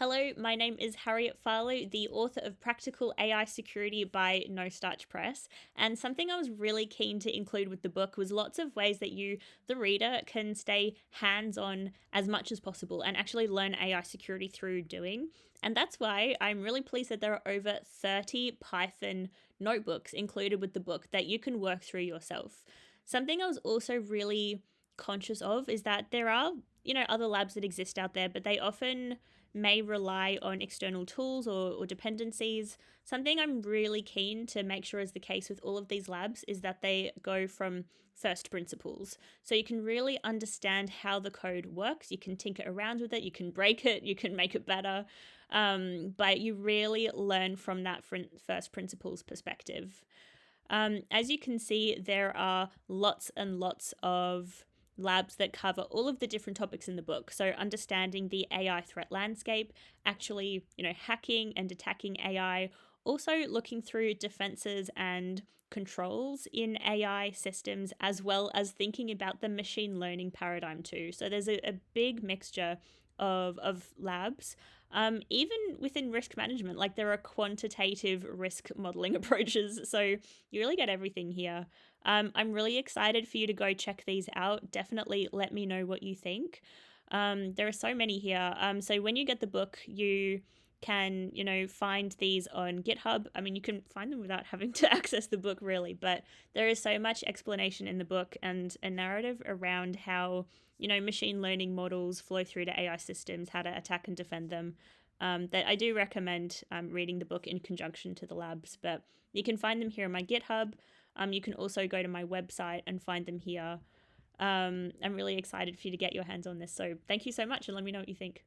Hello, my name is Harriet Farlow, the author of Practical AI Security by No Starch Press. And something I was really keen to include with the book was lots of ways that you, the reader, can stay hands on as much as possible and actually learn AI security through doing. And that's why I'm really pleased that there are over 30 Python notebooks included with the book that you can work through yourself. Something I was also really conscious of is that there are, other labs that exist out there, but they often may rely on external tools or dependencies. Something I'm really keen to make sure is the case with all of these labs is that they go from first principles. So you can really understand how the code works. You can tinker around with it, you can break it, you can make it better. But you really learn from that first principles perspective. As you can see, there are lots and lots of labs that cover all of the different topics in the book. So understanding the AI threat landscape, actually, hacking and attacking AI, also looking through defenses and controls in AI systems, as well as thinking about the machine learning paradigm too. So there's a big mixture of labs. Even within risk management, like there are quantitative risk modeling approaches. So you really get everything here. I'm really excited for you to go check these out. Definitely let me know what you think. There are so many here. So when you get the book, you can, find these on GitHub. I mean, you can find them without having to access the book really, but there is so much explanation in the book and a narrative around how, machine learning models flow through to AI systems, how to attack and defend them. That I do recommend reading the book in conjunction to the labs, but you can find them here on my GitHub. You can also go to my website and find them here. I'm really excited for you to get your hands on this. So thank you so much and let me know what you think.